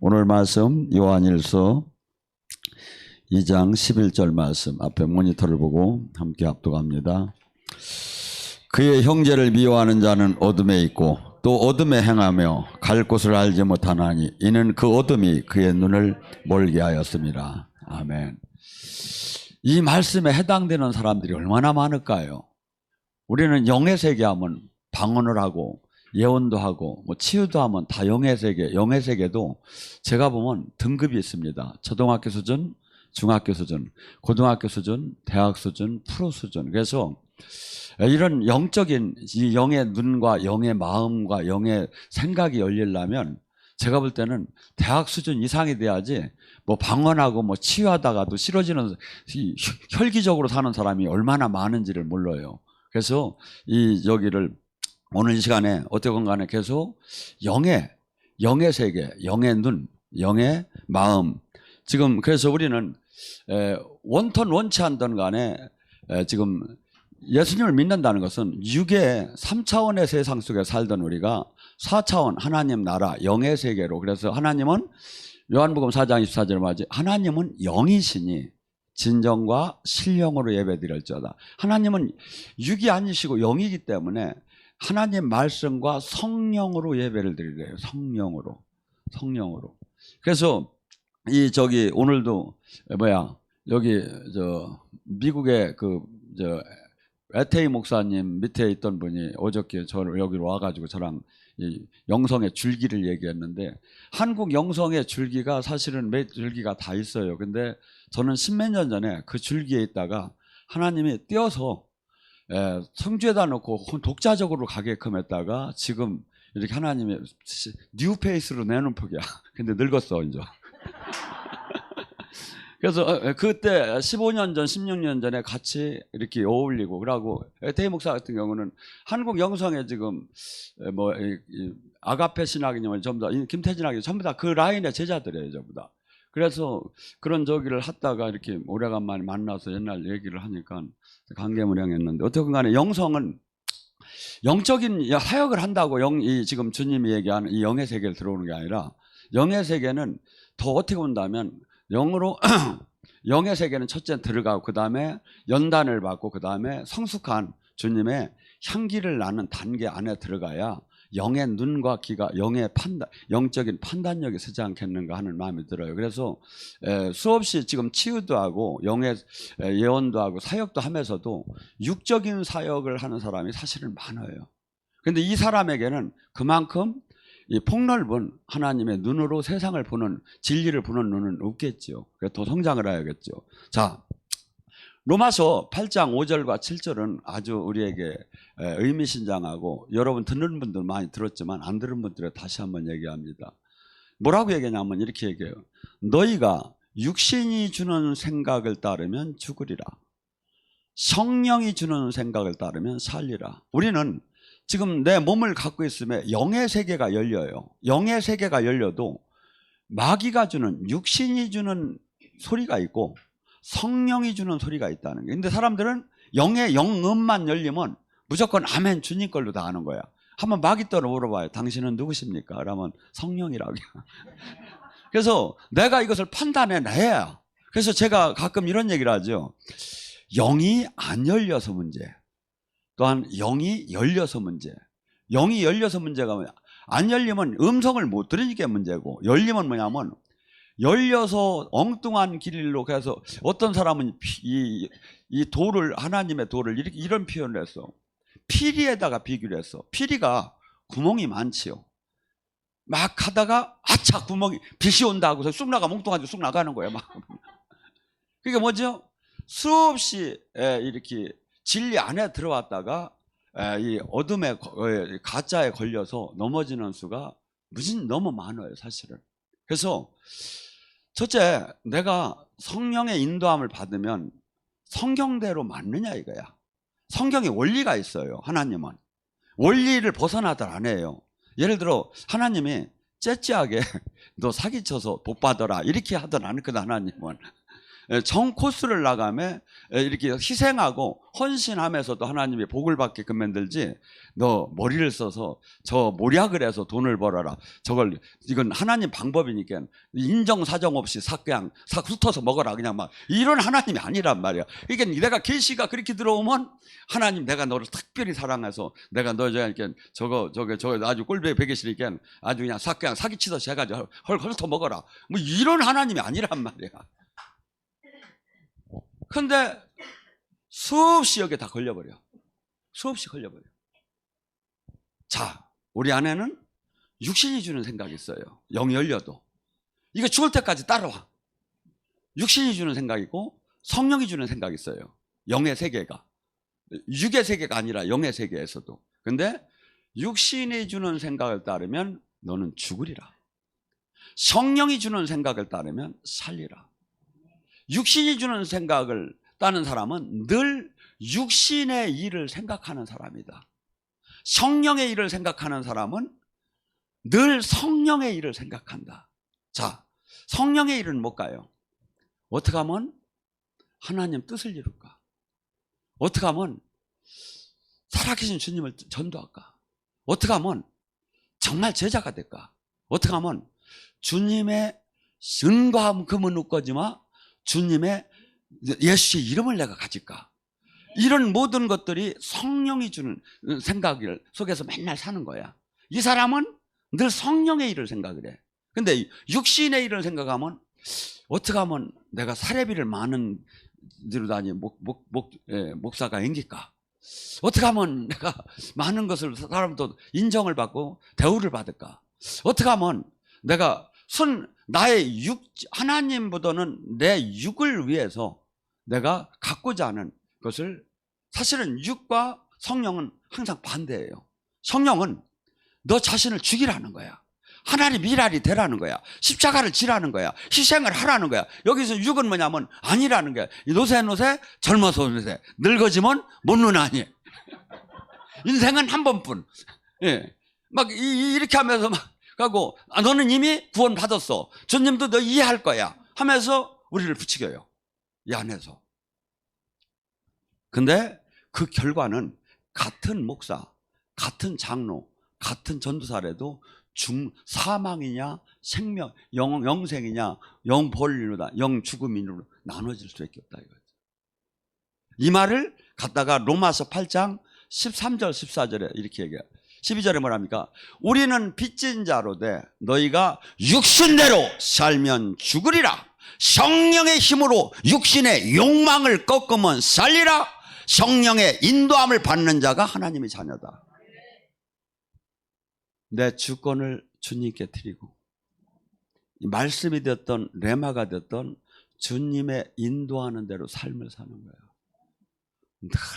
오늘 말씀 요한일서 2장 11절 말씀 앞에 모니터를 보고 함께 합독합니다. 그의 형제를 미워하는 자는 어둠에 있고 또 어둠에 행하며 갈 곳을 알지 못하나니 이는 그 어둠이 그의 눈을 멀게 하였습니다. 아멘. 이 말씀에 해당되는 사람들이 얼마나 많을까요? 우리는 영의 세계 하면 방언을 하고 예언도 하고 뭐 치유도 하면 다 영의 세계, 영의 세계도 제가 보면 등급이 있습니다. 초등학교 수준, 중학교 수준, 고등학교 수준, 대학 수준, 프로 수준. 그래서 이런 영적인 이 영의 눈과 영의 마음과 영의 생각이 열리려면 제가 볼 때는 대학 수준 이상이 돼야지 뭐 방언하고 뭐 치유하다가도 싫어지는 혈기적으로 사는 사람이 얼마나 많은지를 몰라요. 그래서 여기를 오늘 이 시간에 어떻건 간에 계속 영의 세계, 영의 눈, 영의 마음. 지금 그래서 우리는 원턴 원치 않던 간에 지금 예수님을 믿는다는 것은 육의 3차원의 세상 속에 살던 우리가 4차원 하나님 나라 영의 세계로, 그래서 하나님은 요한복음 4장 24절에 말하지 하나님은 영이시니 진정과 신령으로 예배드릴지어다. 하나님은 육이 아니시고 영이기 때문에 하나님 말씀과 성령으로 예배를 드리래요. 성령으로. 그래서 오늘도 여기 미국의 에테이 목사님 밑에 있던 분이 어저께 저를 여기로 와가지고 저랑 이 영성의 줄기를 얘기했는데, 한국 영성의 줄기가 사실은 몇 줄기가 다 있어요. 근데 저는 십몇 년 전에 그 줄기에 있다가 하나님이 띄어서 성주에다 놓고 독자적으로 가게끔 했다가 지금 이렇게 하나님이 뉴페이스로 내놓은 폭이야. 근데 늙었어 이제. 그래서 그때 15년 전 16년 전에 같이 이렇게 어울리고, 그러고 에테이 목사 같은 경우는 한국 영성에 지금 아가페 신학이냐면 전부 다 김태진 학이 전부 다 그 라인의 제자들이에요. 전부 다. 그래서 그런 저기를 하다가 이렇게 오래간만에 만나서 옛날 얘기를 하니까 감개무량했는데, 어쨌든 간에 영성은 영적인 사역을 한다고 지금 주님이 얘기하는 이 영의 세계를 들어오는 게 아니라, 영의 세계는 더 어떻게 본다면 영으로 영의 세계는 첫째 들어가고 그 다음에 연단을 받고 그 다음에 성숙한 주님의 향기를 나는 단계 안에 들어가야 영의 눈과 귀가 영적인 판단력이 서지 않겠는가 하는 마음이 들어요. 그래서 수없이 지금 치유도 하고 영의 예언도 하고 사역도 하면서도 육적인 사역을 하는 사람이 사실은 많아요. 그런데 이 사람에게는 그만큼 이 폭넓은 하나님의 눈으로 세상을 보는, 진리를 보는 눈은 없겠죠. 그래서 더 성장을 해야겠죠. 자, 로마서 8장 5절과 7절은 아주 우리에게 의미심장하고, 여러분 듣는 분들 많이 들었지만 안 들은 분들에 다시 한번 얘기합니다. 뭐라고 얘기하냐면 이렇게 얘기해요. 너희가 육신이 주는 생각을 따르면 죽으리라. 성령이 주는 생각을 따르면 살리라. 우리는 지금 내 몸을 갖고 있으면 영의 세계가 열려요. 영의 세계가 열려도 마귀가 주는, 육신이 주는 소리가 있고 성령이 주는 소리가 있다는 거예요. 근데 사람들은 영의 영음만 열리면 무조건 아멘 주님 걸로 다 아는 거야. 한번 마귀 떠로 물어봐요. 당신은 누구십니까? 그러면 성령이라고. 그래서 내가 이것을 판단해내야. 그래서 제가 가끔 이런 얘기를 하죠. 영이 안 열려서 문제, 또한 영이 열려서 문제. 영이 열려서 문제가 뭐냐, 안 열리면 음성을 못 들으니까 문제고, 열리면 뭐냐면 열려서 엉뚱한 길로, 그래서 어떤 사람은 이 돌을, 하나님의 돌을 이런 표현을 했어. 피리에다가 비교를 했어. 피리가 구멍이 많지요. 막 하다가 아차 구멍이, 빛이 온다 하고서 쑥 나가, 몽뚱하게 쑥 나가는 거예요. 막. 그게 뭐죠? 수없이 이렇게 진리 안에 들어왔다가 이 어둠의 가짜에 걸려서 넘어지는 수가 너무 많아요, 사실은. 그래서 첫째, 내가 성령의 인도함을 받으면 성경대로 맞느냐 이거야. 성경에 원리가 있어요. 하나님은 원리를 벗어나들 안 해요. 예를 들어 하나님이 째째하게 너 사기쳐서 복 받아라 이렇게 하든 않거든. 하나님은 정 코스를 나가며 이렇게 희생하고 헌신하면서도 하나님의 복을 받게끔 만들지, 너 머리를 써서 저 모략을 해서 돈을 벌어라, 이건 하나님 방법이니까 인정사정 없이 그냥 훑어서 먹어라, 그냥 막 이런 하나님이 아니란 말이야. 그러니까 내가 계시가 그렇게 들어오면 하나님, 내가 너를 특별히 사랑해서 내가 너 저거 아주 꼴보기 베기 싫으니까 아주 그냥 사기치듯이 해가지고 헐 먹어라, 뭐 이런 하나님이 아니란 말이야. 근데 수없이 여기에 다 걸려버려. 수없이 걸려버려. 자, 우리 안에는 육신이 주는 생각이 있어요. 영이 열려도. 이거 죽을 때까지 따라와. 육신이 주는 생각이 있고 성령이 주는 생각이 있어요. 영의 세계가. 육의 세계가 아니라 영의 세계에서도. 근데 육신이 주는 생각을 따르면 너는 죽으리라. 성령이 주는 생각을 따르면 살리라. 육신이 주는 생각을 따는 사람은 늘 육신의 일을 생각하는 사람이다. 성령의 일을 생각하는 사람은 늘 성령의 일을 생각한다. 자, 성령의 일은 뭘까요? 어떻게 하면 하나님 뜻을 이룰까? 어떻게 하면 살아계신 주님을 전도할까? 어떻게 하면 정말 제자가 될까? 어떻게 하면 주님의 은과 금은 웃거지만 주님의 예수의 이름을 내가 가질까? 이런 모든 것들이 성령이 주는 생각 속에서 맨날 사는 거야. 이 사람은 늘 성령의 일을 생각을 해. 근데 육신의 일을 생각하면 어떻게 하면 내가 사례비를 많은 데로 다니 목사가 앵길까? 어떻게 하면 내가 많은 것을 사람도 인정을 받고 대우를 받을까? 어떻게 하면 내가 나의 하나님보다는 내 육을 위해서 내가 갖고자 하는 것을, 사실은 육과 성령은 항상 반대예요. 성령은 너 자신을 죽이라는 거야. 하나님 일할이 되라는 거야. 십자가를 지라는 거야. 희생을 하라는 거야. 여기서 육은 뭐냐면 아니라는 거야. 노세 젊어서 노세, 늙어지면 못 노나니. 인생은 한 번뿐. 예. 막 이렇게 하면서 막 가고, 너는 이미 구원 받았어. 주님도 너 이해할 거야 하면서 우리를 부추겨요, 이 안에서. 근데 그 결과는 같은 목사, 같은 장로, 같은 전도사라도 사망이냐 생명, 영생이냐 영벌이냐 영죽음이냐 나눠질 수밖에 없다 이거죠. 이 말을 갖다가 로마서 8장 13절 14절에 이렇게 얘기해요. 12절에 뭐랍니까? 우리는 빚진 자로 돼 너희가 육신대로 살면 죽으리라. 성령의 힘으로 육신의 욕망을 꺾으면 살리라. 성령의 인도함을 받는 자가 하나님의 자녀다. 내 주권을 주님께 드리고, 말씀이 됐던 레마가 됐던 주님의 인도하는 대로 삶을 사는 거예요.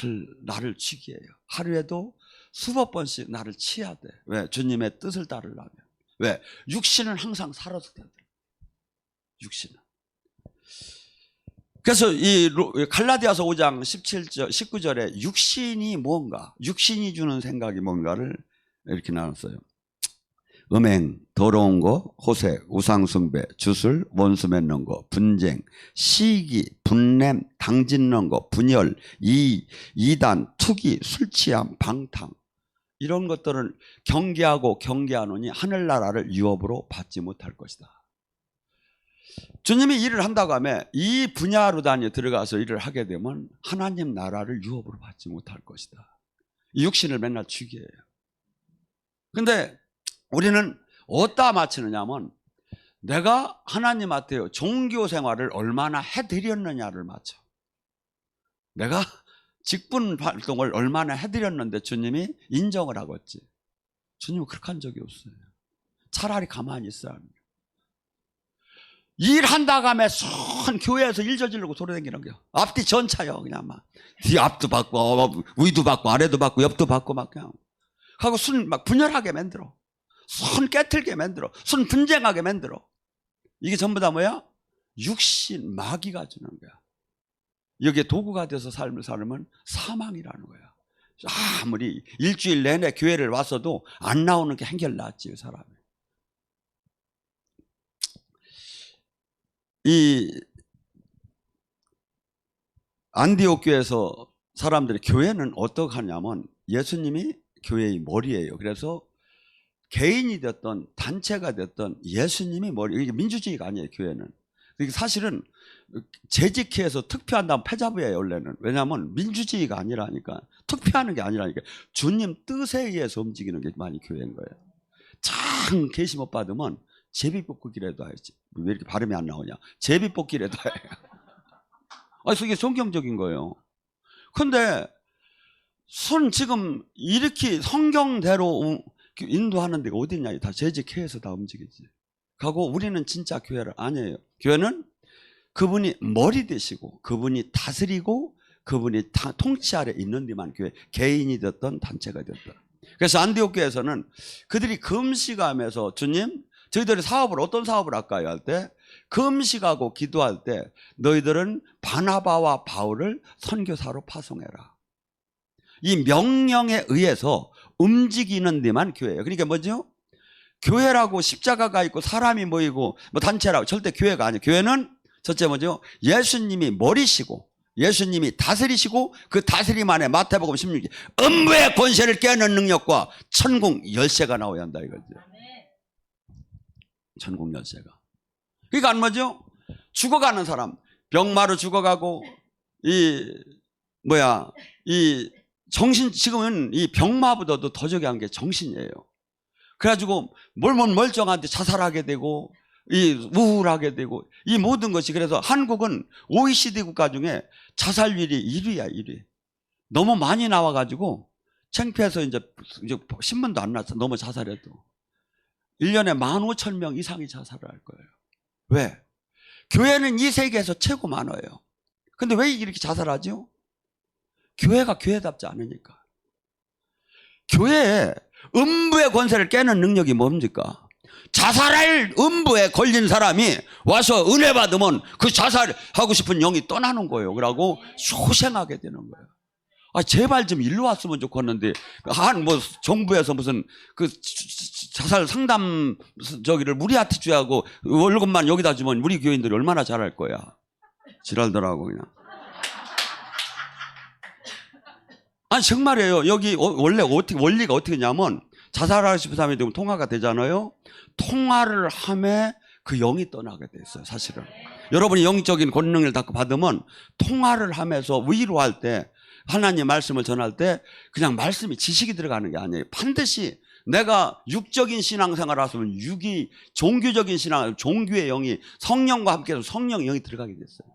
늘 나를 치게 해요. 하루에도 수백 번씩 나를 치야 돼. 왜? 주님의 뜻을 따르려면. 왜? 육신은 항상 살아서 돼야 돼. 육신은. 그래서 이 갈라디아서 5장 17절, 19절에 육신이 뭔가, 육신이 주는 생각이 뭔가를 이렇게 나눴어요. 음행, 더러운 거, 호색, 우상숭배, 주술, 원수 맺는 거, 분쟁, 시기, 분냄, 당짓는 거, 분열, 이단, 투기, 술취함, 방탕, 이런 것들을 경계하노니 하늘나라를 유업으로 받지 못할 것이다. 주님이 일을 한다고 하면 이 분야로 들어가서 일을 하게 되면 하나님 나라를 유업으로 받지 못할 것이다. 이 육신을 맨날 죽여요. 근데 우리는 어디다 맞추느냐면 내가 하나님한테 종교 생활을 얼마나 해드렸느냐를 맞춰. 내가 직분 활동을 얼마나 해드렸는데 주님이 인정을 하겠지. 주님은 그렇게 한 적이 없어요. 차라리 가만히 있어야 합니다. 일한다고 하면 손 교회에서 일 저지르고 돌아다니는 거야. 앞뒤 전차요. 그냥 막 뒤 앞도 받고 위도 받고 아래도 받고 옆도 받고 막 그냥 하고 손 막 분열하게 만들어. 손 깨틀게 만들어. 손 분쟁하게 만들어. 이게 전부 다 뭐야? 육신 마귀가 주는 거야. 여기에 도구가 돼서 삶을 살면 사망이라는 거야. 아무리 일주일 내내 교회를 왔어도 안 나오는 게 한결 낫지, 사람이. 안디옥 교회에서 사람들이 교회는 어떻게 하냐면 예수님이 교회의 머리예요. 그래서 개인이 됐던 단체가 됐던 예수님이 머리. 이게 민주주의가 아니에요. 교회는. 이게 사실은 재직해서 투표한다면 패자부예요. 원래는. 왜냐하면 민주주의가 아니라니까. 투표하는 게 아니라니까. 주님 뜻에 의해서 움직이는 게 많이 교회인 거예요. 참 계시 못 받으면 제비뽑기라도 해야지. 왜 이렇게 발음이 안 나오냐. 제비뽑기라도 해. 이게 성경적인 거예요. 근데 지금 이렇게 성경대로 인도하는 데가 어디 있냐. 다 재직해서 다 움직이지. 하고 우리는 진짜 교회를 아니에요. 교회는 그분이 머리 되시고 그분이 다스리고 그분이 통치 아래 있는 데만 교회. 개인이 됐던 단체가 됐던. 그래서 안디옥 교회에서는 그들이 금식하면서 주님 저희들이 어떤 사업을 할까요? 할 때 금식하고 기도할 때 너희들은 바나바와 바울을 선교사로 파송해라. 이 명령에 의해서 움직이는 데만 교회예요. 그러니까 뭐죠? 교회라고 십자가가 있고 사람이 모이고 뭐 단체라고 절대 교회가 아니에요. 교회는 첫째 뭐죠? 예수님이 머리시고 예수님이 다스리시고 그 다스림 안에 마태복음 16기 음부의 권세를 깨는 능력과 천국 열쇠가 나와야 한다 이거죠. 천국 열쇠가. 그러니까 뭐죠? 죽어가는 사람, 병마로 죽어가고 정신, 지금은 이 병마보다도 더 저기한 게 정신이에요. 그래가지고 멀쩡한데 자살하게 되고 우울하게 되고 이 모든 것이. 그래서 한국은 OECD 국가 중에 자살률이 1위야 1위. 너무 많이 나와가지고 창피해서 이제 신문도 안 났어. 너무 자살해도 1년에 15,000명 이상이 자살을 할 거예요. 왜? 교회는 이 세계에서 최고 많아요. 근데 왜 이렇게 자살하죠? 교회가 교회답지 않으니까. 교회에 음부의 권세를 깨는 능력이 뭡니까? 자살할 음부에 걸린 사람이 와서 은혜 받으면 그 자살하고 싶은 영이 떠나는 거예요. 그러고 소생하게 되는 거예요. 제발 좀 일로 왔으면 좋겠는데 정부에서 무슨 그 자살 상담 저기를 우리한테 주하고 월급만 여기다 주면 우리 교인들이 얼마나 잘할 거야. 지랄더라고 그냥. 정말이에요. 여기 원래 원리가 어떻게 하냐면 자살하고 싶은 사람이 되면 통화가 되잖아요. 통화를 함에 그 영이 떠나게 돼 있어요. 사실은 여러분이 영적인 권능을 받으면 통화를 하면서 위로할 때 하나님 말씀을 전할 때 그냥 말씀이 지식이 들어가는 게 아니에요. 반드시 내가 육적인 신앙생활을 하면 종교적인 신앙, 종교의 영이 성령과 함께해서 성령의 영이 들어가게 됐어요.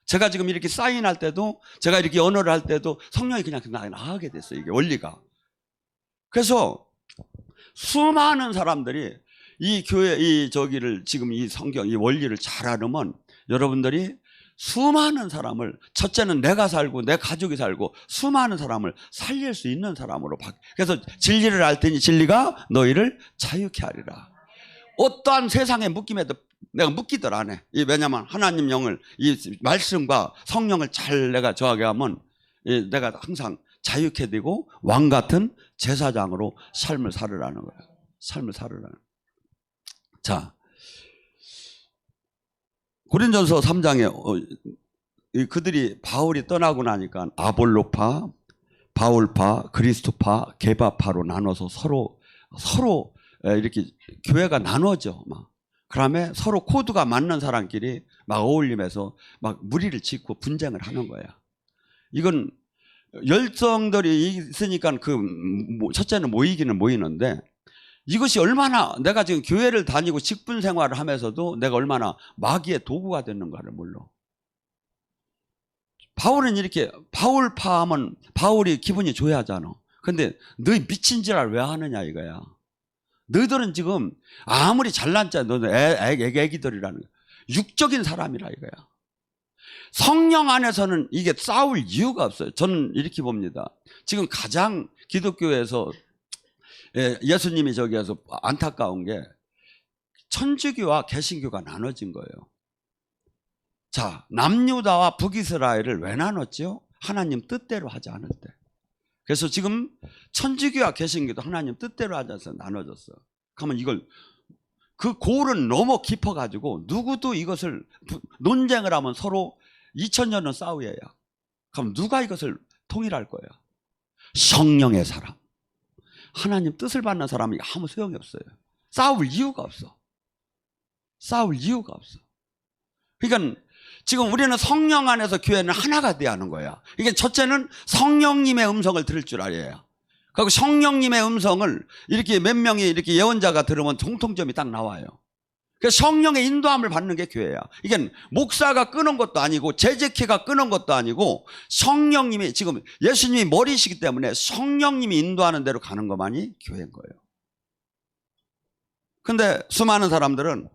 제가 지금 이렇게 사인할 때도 제가 이렇게 언어를 할 때도 성령이 그냥 나가게 됐어요. 이게 원리가. 그래서 수많은 사람들이 이 교회 지금 이 성경 이 원리를 잘 알으면 여러분들이 수많은 사람을 첫째는 내가 살고 내 가족이 살고 수많은 사람을 살릴 수 있는 사람으로 그래서 진리를 알 테니 진리가 너희를 자유케 하리라. 어떠한 세상의 묶임에도 내가 묶이들 안 해. 왜냐하면 하나님 영을 이 말씀과 성령을 잘 내가 저하게 하면 내가 항상 자유케 되고 왕 같은 제사장으로 삶을 살으라는 거예요. 삶을 살으라는. 자, 고린전서 3장에 그들이 바울이 떠나고 나니까 아볼로파, 바울파, 그리스도파, 게바파로 나눠서 서로 이렇게 교회가 나눠져 막. 그다음에 서로 코드가 맞는 사람끼리 막 어울리면서 막 무리를 짓고 분쟁을 하는 거야. 이건 열성들이 있으니까 첫째는 모이기는 모이는데 이것이 얼마나 내가 지금 교회를 다니고 직분 생활을 하면서도 내가 얼마나 마귀의 도구가 되는가를 몰라. 바울은 이렇게 바울파 하면 바울이 기분이 좋아하잖아. 근데 너희 미친 짓을 왜 하느냐 이거야. 너희들은 지금 아무리 잘난 자 너희들 애기들이라는 거야. 육적인 사람이라 이거야. 성령 안에서는 이게 싸울 이유가 없어요. 저는 이렇게 봅니다. 지금 가장 기독교에서 예수님이 저기에서 안타까운 게 천주교와 개신교가 나눠진 거예요. 자, 남유다와 북이스라엘을 왜 나눴죠? 하나님 뜻대로 하지 않을 때. 그래서 지금 천주교와 개신교도 하나님 뜻대로 하지 않아서 나눠졌어. 그러면 이걸 그 골은 너무 깊어가지고 누구도 이것을 논쟁을 하면 서로 2000년은 싸우여야. 그럼 누가 이것을 통일할 거야? 성령의 사람. 하나님 뜻을 받는 사람이 아무 소용이 없어요. 싸울 이유가 없어. 싸울 이유가 없어. 그러니까 지금 우리는 성령 안에서 교회는 하나가 돼야 하는 거야. 이게 첫째는 성령님의 음성을 들을 줄 알아야. 그리고 성령님의 음성을 이렇게 몇 명이 이렇게 예언자가 들으면 공통점이 딱 나와요. 그래서 성령의 인도함을 받는 게 교회야. 이게 목사가 끄는 것도 아니고 제재키가 끄는 것도 아니고 성령님이, 지금 예수님이 머리시기 때문에 성령님이 인도하는 대로 가는 것만이 교회인 거예요. 근데 수많은 사람들은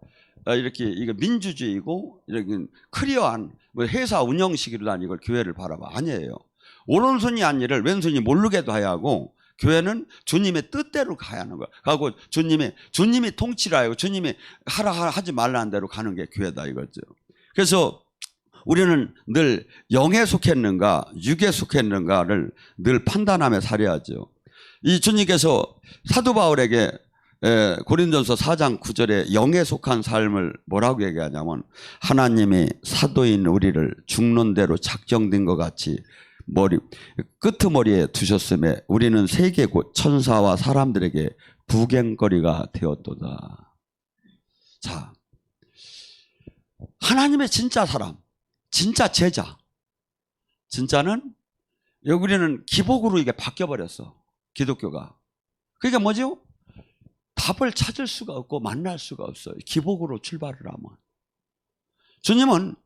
이렇게 이거 민주주의고 이렇게 클리어한 뭐 회사 운영식으로 난 이걸 교회를 바라봐. 아니에요. 오른손이 한 일을 왼손이 모르게도 해야 하고, 교회는 주님의 뜻대로 가야 하는 거야. 하고 주님이 통치를 하고 주님이 하지 말라는 대로 가는 게 교회다 이거죠. 그래서 우리는 늘 영에 속했는가 육에 속했는가를 늘 판단하며 살아야죠. 이 주님께서 사도 바울에게 고린도전서 4장 9절에 영에 속한 삶을 뭐라고 얘기하냐면, 하나님이 사도인 우리를 죽는 대로 작정된 것 같이 끄트머리에 두셨음에 우리는 세계 곧 천사와 사람들에게 구경거리가 되었도다. 자, 하나님의 진짜 사람, 진짜 제자, 진짜는 우리는 기복으로 이게 바뀌어버렸어. 기독교가. 그게 뭐죠? 답을 찾을 수가 없고 만날 수가 없어요. 기복으로 출발을 하면. 주님은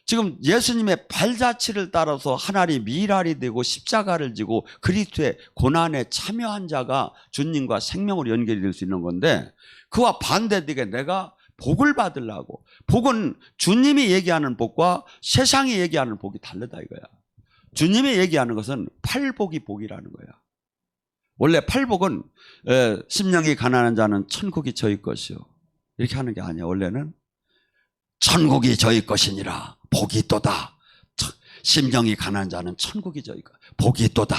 지금 예수님의 발자취를 따라서 하나님이 미랄이 되고 십자가를 지고 그리스도의 고난에 참여한 자가 주님과 생명으로 연결이 될 수 있는 건데, 그와 반대되게 내가 복을 받으려고, 복은 주님이 얘기하는 복과 세상이 얘기하는 복이 다르다 이거야. 주님이 얘기하는 것은 팔복이 복이라는 거야. 원래 팔복은 심령이 가난한 자는 천국이 저희 것이요, 이렇게 하는 게 아니야. 원래는 천국이 저희 것이니라 복이 있도다. 심령이 가난한 자는 천국이 저희 것, 복이 있도다.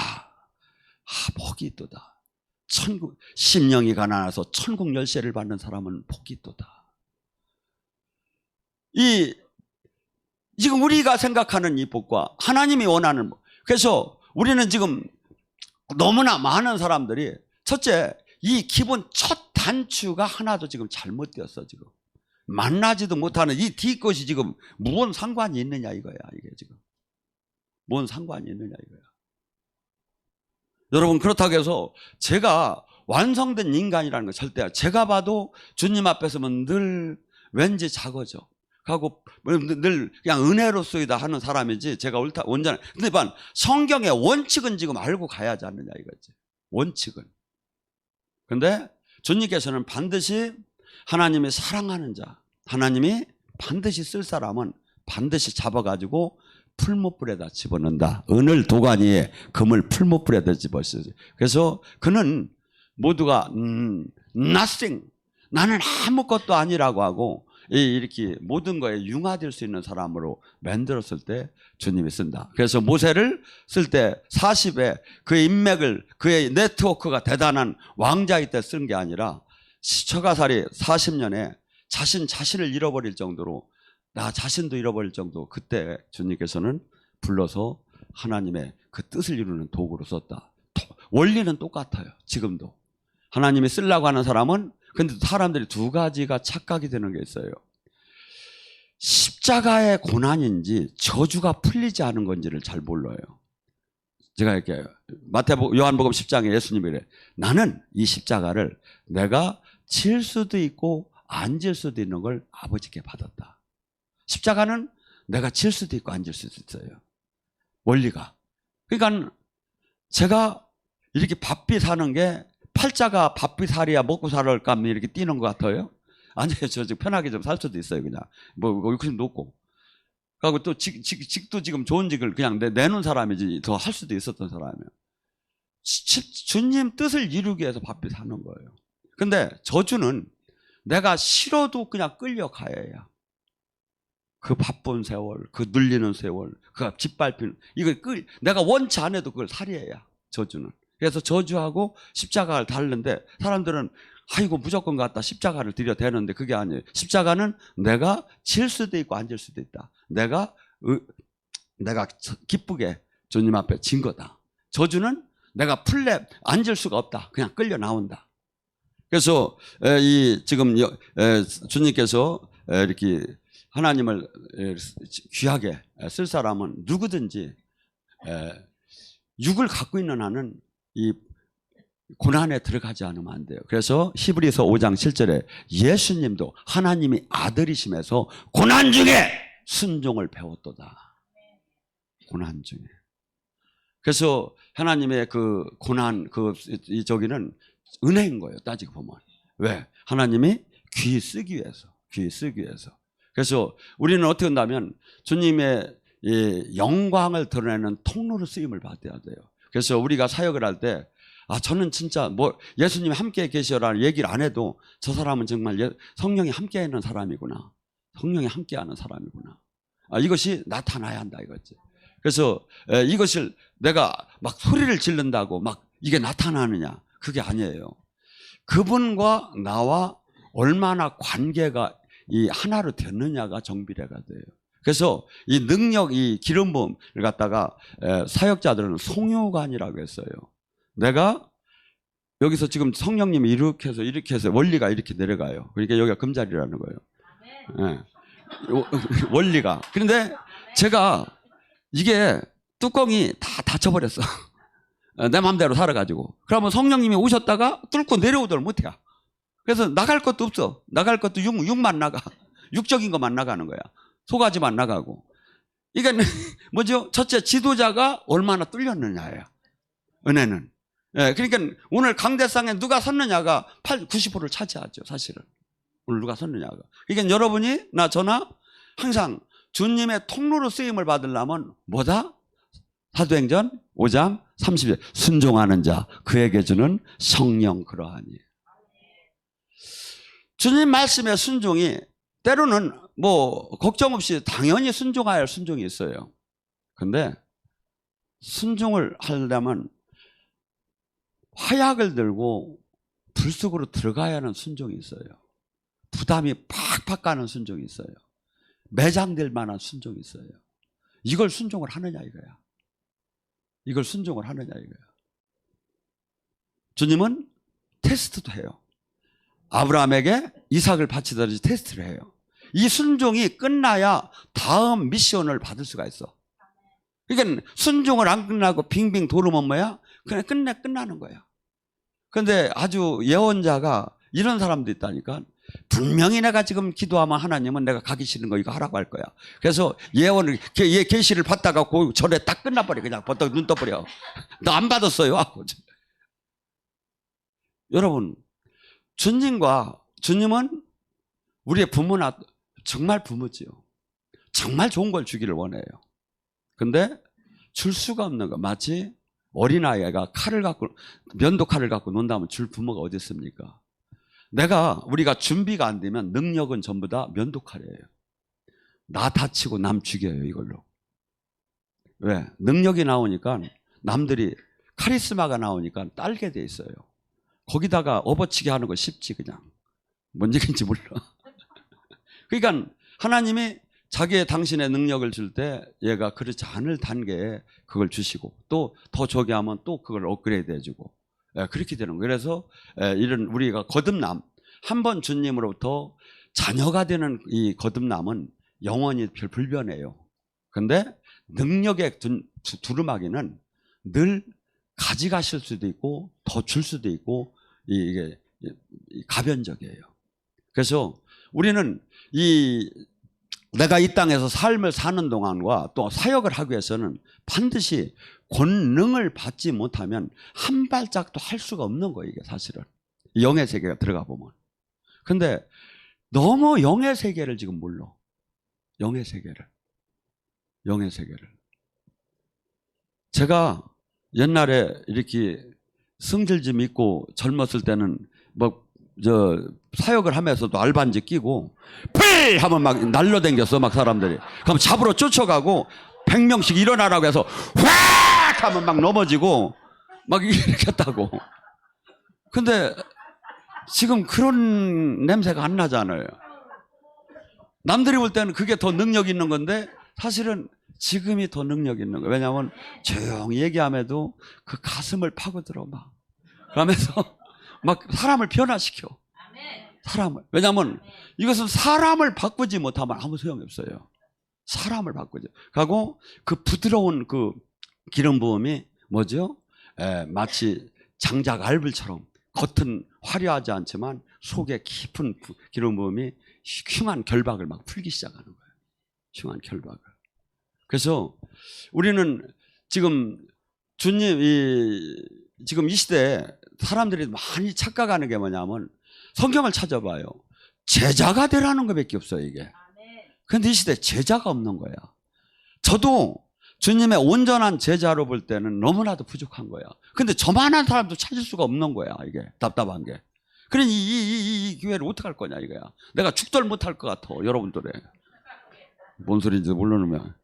복이 있도다. 천국, 심령이 가난해서 천국 열쇠를 받는 사람은 복이 있도다. 지금 우리가 생각하는 이 복과 하나님이 원하는 복. 그래서 우리는 지금 너무나 많은 사람들이, 첫째, 이 기본 첫 단추가 하나도 지금 잘못되었어. 지금 만나지도 못하는 이 뒤것이 지금 무슨 상관이 있느냐 이거야. 이게 지금 뭔 상관이 있느냐 이거야. 여러분, 그렇다고 해서 제가 완성된 인간이라는 거 절대, 제가 봐도 주님 앞에 서면 늘 왠지 작아져. 하고 늘 그냥 은혜로서이다 하는 사람이지 제가 옳다 온전. 근데 반 성경의 원칙은 지금 알고 가야 하지 않느냐 이거지. 원칙은. 근데 주님께서는 반드시 하나님이 사랑하는 자, 하나님이 반드시 쓸 사람은 반드시 잡아가지고 풀무불에다 집어넣는다. 은을 도가니에 금을 풀무불에다 집어넣어요. 그래서 그는 모두가 nothing, 나는 아무것도 아니라고 하고 이렇게 모든 거에 융화될 수 있는 사람으로 만들었을 때 주님이 쓴다. 그래서 모세를 쓸 때 40에 그의 인맥을, 그의 네트워크가 대단한 왕자일 때 쓴 게 아니라 처가살이 40년에 자신을 잃어버릴 정도로, 나 자신도 잃어버릴 정도, 그때 주님께서는 불러서 하나님의 그 뜻을 이루는 도구로 썼다. 원리는 똑같아요. 지금도 하나님이 쓰려고 하는 사람은, 근데 사람들이 두 가지가 착각이 되는 게 있어요. 십자가의 고난인지 저주가 풀리지 않은 건지를 잘 몰라요. 제가 이렇게 요한복음 10장에 예수님이 그래, 나는 이 십자가를 내가 질 수도 있고 안 질 수도 있는 걸 아버지께 받았다. 십자가는 내가 질 수도 있고 안 질 수도 있어요. 원리가. 그러니까 제가 이렇게 바삐 사는 게 팔자가 바삐 살이야 먹고 살을까 이렇게 뛰는 것 같아요. 아니요, 저 지금 편하게 좀 살 수도 있어요. 그냥 뭐 욕심 높고, 그리고 또 직도 지금 좋은 직을 그냥 내놓은 사람이지 더 할 수도 있었던 사람이에요. 주님 뜻을 이루기 위해서 바삐 사는 거예요. 근데 저주는 내가 싫어도 그냥 끌려가야 해요. 그 바쁜 세월, 그 눌리는 세월, 그 짓밟히는, 내가 원치 않아도 그걸 살해야. 저주는. 그래서 저주하고 십자가를 달는데 사람들은 아이고 무조건 갖다 십자가를 들여대는데 그게 아니에요. 십자가는 내가 질 수도 있고 안 질 수도 있다. 내가 내가 기쁘게 주님 앞에 진 거다. 저주는 내가 풀래 앉을 수가 없다. 그냥 끌려 나온다. 그래서 지금 주님께서 이렇게 하나님을 귀하게 쓸 사람은 누구든지 육을 갖고 있는 한은 이 고난에 들어가지 않으면 안 돼요. 그래서 히브리서 5장 7절에 예수님도 하나님이 아들이심에서 고난 중에 순종을 배웠도다. 고난 중에. 그래서 하나님의 그 고난 저기는 은혜인 거예요. 따지고 보면. 왜? 하나님이 귀 쓰기 위해서. 그래서 우리는 어떻게 한다면 주님의 이 영광을 드러내는 통로로 쓰임을 받아야 돼요. 그래서 우리가 사역을 할 때 저는 진짜 예수님이 함께 계시라는 얘기를 안 해도 저 사람은 정말 성령이 함께 있는 사람이구나. 성령이 함께 하는 사람이구나. 이것이 나타나야 한다 이거지. 그래서 이것을 내가 막 소리를 지른다고 막 이게 나타나느냐. 그게 아니에요. 그분과 나와 얼마나 관계가 이 하나로 됐느냐가 정비례가 돼요. 그래서 이 능력, 이 기름 부음을 갖다가 사역자들은 송유관이라고 했어요. 내가 여기서 지금 성령님이 이렇게 해서 원리가 이렇게 내려가요. 그러니까 여기가 금자리라는 거예요. 네. 원리가. 그런데 제가 이게 뚜껑이 다 닫혀버렸어. 내 마음대로 살아가지고. 그러면 성령님이 오셨다가 뚫고 내려오도록 못해요. 그래서 나갈 것도 없어. 나갈 것도 육만 나가. 육적인 것만 나가는 거야. 소가지만 나가고. 이게 뭐죠? 첫째, 지도자가 얼마나 뚫렸느냐예요. 은혜는. 그러니까 오늘 강대상에 누가 섰느냐가 90%를 차지하죠. 사실은. 오늘 누가 섰느냐가. 그러니까 여러분이 저나 항상 주님의 통로로 쓰임을 받으려면 뭐다? 사도행전 5장 30절 순종하는 자 그에게 주는 성령 그러하니. 주님 말씀의 순종이 때로는 걱정 없이 당연히 순종해야 할 순종이 있어요. 근데 순종을 하려면 화약을 들고 불 속으로 들어가야 하는 순종이 있어요. 부담이 팍팍 가는 순종이 있어요. 매장될 만한 순종이 있어요. 이걸 순종을 하느냐 이거야. 이걸 순종을 하느냐 이거야. 주님은 테스트도 해요. 아브라함에게 이삭을 바치듯이 테스트를 해요. 이 순종이 끝나야 다음 미션을 받을 수가 있어. 그러니까 순종을 안 끝나고 빙빙 돌으면 뭐야? 그냥 끝나는 거야. 그런데 아주 예언자가 이런 사람도 있다니까. 분명히 내가 지금 기도하면 하나님은 내가 가기 싫은 거 이거 하라고 할 거야. 그래서 예언을 계시를 받다가 그 절에 딱 끝나버려. 그냥 버떡 눈 떠버려. 너 안 받았어요. 여러분, 주님은 우리의 부모나 정말 부모지요. 정말 좋은 걸 주기를 원해요. 근데 줄 수가 없는 거. 마치 어린아이가 면도 칼을 갖고 논다면 줄 부모가 어디 있습니까? 우리가 준비가 안 되면 능력은 전부 다 면도칼이에요. 나 다치고 남 죽여요, 이걸로. 왜? 능력이 나오니까 남들이 카리스마가 나오니까 딸게 돼 있어요. 거기다가 업어치게 하는 거 쉽지, 그냥. 뭔 얘기인지 몰라. 그러니까 하나님이 당신의 능력을 줄 때 얘가 그렇지 않을 단계에 그걸 주시고 또 더 저기 하면 또 그걸 업그레이드 해주고 그렇게 되는 거예요. 그래서 이런 우리가 거듭남, 한 번 주님으로부터 자녀가 되는 이 거듭남은 영원히 불변해요. 그런데 능력의 두루마기는 늘 가져가실 수도 있고 더 줄 수도 있고 이게 가변적이에요. 그래서 우리는 내가 이 땅에서 삶을 사는 동안과 또 사역을 하기 위해서는 반드시 권능을 받지 못하면 한 발짝도 할 수가 없는 거예요. 이게 사실은 영의 세계가 들어가 보면. 근데 너무 영의 세계를 지금 몰라. 영의 세계를. 제가 옛날에 이렇게 성질 좀 있고 젊었을 때는 사역을 하면서도 알반지 끼고 필 하면 막 날려댕겼어. 막 사람들이 그럼 잡으러 쫓아가고 100명씩 일어나라고 해서 확 하면 막 넘어지고 막 이렇게 했다고. 근데 지금 그런 냄새가 안 나잖아요. 남들이 볼 때는 그게 더 능력 있는 건데 사실은 지금이 더 능력 있는 거예요. 왜냐하면 조용히 얘기함에도 그 가슴을 파고들어 막. 그러면서 막 사람을 변화시켜. 사람을. 왜냐하면 이것은 사람을 바꾸지 못하면 아무 소용이 없어요. 사람을 바꾸죠. 하고 그 부드러운 그 기름 부음이 뭐죠? 마치 장작 알불처럼 겉은 화려하지 않지만 속에 깊은 기름 부음이 흉한 결박을 막 풀기 시작하는 거예요. 흉한 결박을. 그래서 우리는 지금 지금 이 시대에 사람들이 많이 착각하는 게 뭐냐면 성경을 찾아봐요. 제자가 되라는 것밖에 없어요, 이게. 그런데 이 시대에 제자가 없는 거야. 저도 주님의 온전한 제자로 볼 때는 너무나도 부족한 거야. 근데 저만한 사람도 찾을 수가 없는 거야, 이게. 답답한 게. 그러니 이 교회를 어떻게 할 거냐, 이거야. 내가 죽들 못할 것 같아, 여러분들의. 뭔 소리인지 모르면.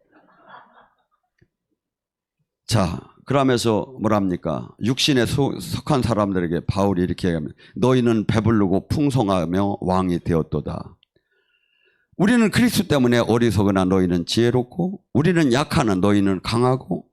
자, 그러면서 뭐랍니까? 육신에 속한 사람들에게 바울이 이렇게 얘기합니다. 너희는 배부르고 풍성하며 왕이 되었도다. 우리는 그리스도 때문에 어리석으나 너희는 지혜롭고, 우리는 약하나 너희는 강하고,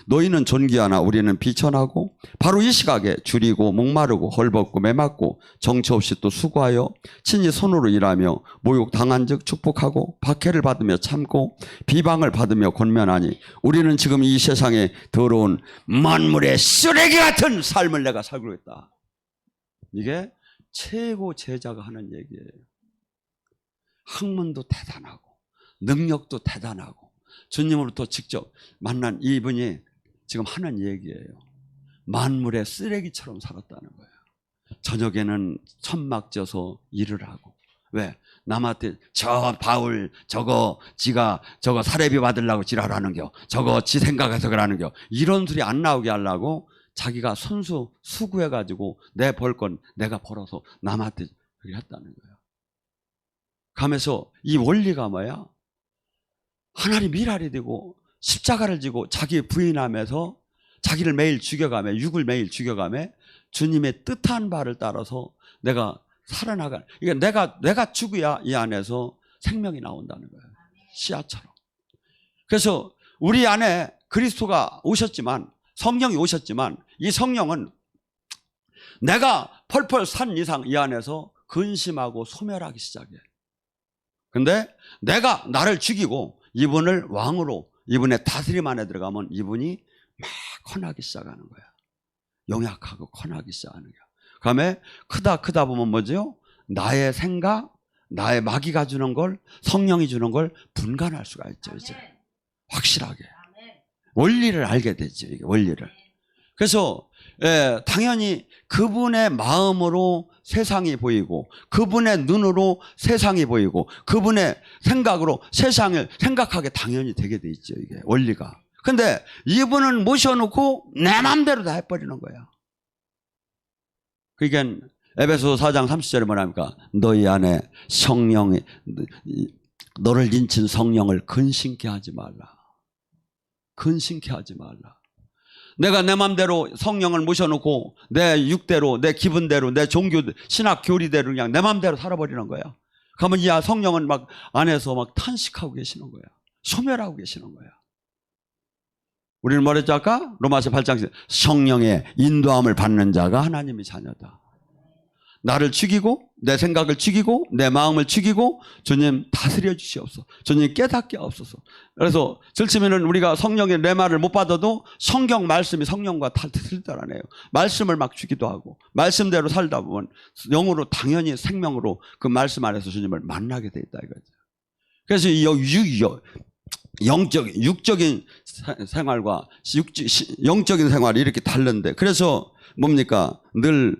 너희는 존귀하나 우리는 비천하고, 바로 이 시각에 줄이고 목마르고 헐벗고 매맞고 정처 없이 또 수고하여 친히 손으로 일하며 모욕 당한 즉 축복하고 박해를 받으며 참고 비방을 받으며 권면하니 우리는 지금 이 세상에 더러운 만물의 쓰레기 같은 삶을 내가 살고 있다. 이게 최고 제자가 하는 얘기예요. 학문도 대단하고 능력도 대단하고 주님으로부터 직접 만난 이분이 지금 하는 얘기예요. 만물의 쓰레기처럼 살았다는 거예요. 저녁에는 천막 져서 일을 하고. 왜? 남한테 저 바울 지가 사례비 받으려고 지랄하는겨. 저거 지 생각해서 그러는겨. 이런 소리 안 나오게 하려고 자기가 선수 수구해가지고 내 벌 건 내가 벌어서 남한테 그렇게 했다는 거예요. 가면서 이 원리가 뭐야? 하나님 일할이 되고 십자가를 지고 자기 부인하면서 자기를 매일 죽여가며 육을 매일 죽여가며 주님의 뜻한 바를 따라서 내가 살아나가. 이게 내가 죽어야 이 안에서 생명이 나온다는 거예요. 씨앗처럼. 그래서 우리 안에 그리스도가 오셨지만 성령이 오셨지만 이 성령은 내가 펄펄 산 이상 이 안에서 근심하고 소멸하기 시작해. 근데 내가 나를 죽이고 이분을 왕으로 이분의 다스림 안에 들어가면 이분이 막 커나기 시작하는 거야. 용약하고 커나기 시작하는 거야. 그다음에 크다 보면 뭐죠? 나의 생각, 나의 마귀가 주는 걸 성령이 주는 걸 분간할 수가 있죠. 이제 확실하게 원리를 알게 되죠. 이게 원리를. 그래서 당연히 그분의 마음으로 세상이 보이고 그분의 눈으로 세상이 보이고 그분의 생각으로 세상을 생각하게 당연히 되게 돼 있죠. 이게 원리가. 근데 이분은 모셔놓고 내 맘대로 다 해버리는 거야. 그러니까 에베소서 4장 30절에 뭐랍니까? 너희 안에 성령이 너를 인친 성령을 근심케 하지 말라. 근심케 하지 말라. 내가 내 맘대로 성령을 모셔놓고 내 육대로 내 기분대로 내 종교 신학 교리대로 그냥 내 맘대로 살아버리는 거야. 그러면 이 성령은 막 안에서 막 탄식하고 계시는 거야. 소멸하고 계시는 거야. 우리는 뭐랬죠 아까? 로마서 8장 성령의 인도함을 받는 자가 하나님의 자녀다. 나를 죽이고 내 생각을 죽이고 내 마음을 죽이고 주님 다스려 주시옵소서. 주님 깨닫게 없어서. 그래서 절치면은 우리가 성령의 내 말을 못 받아도 성경 말씀이 성령과 틀리더라네요. 말씀을 막 주기도 하고 말씀대로 살다 보면 영으로 당연히 생명으로 그 말씀 안에서 주님을 만나게 돼 있다 이거죠. 그래서 이 육적인 생활과 영적인 생활이 이렇게 다른데 그래서 뭡니까? 늘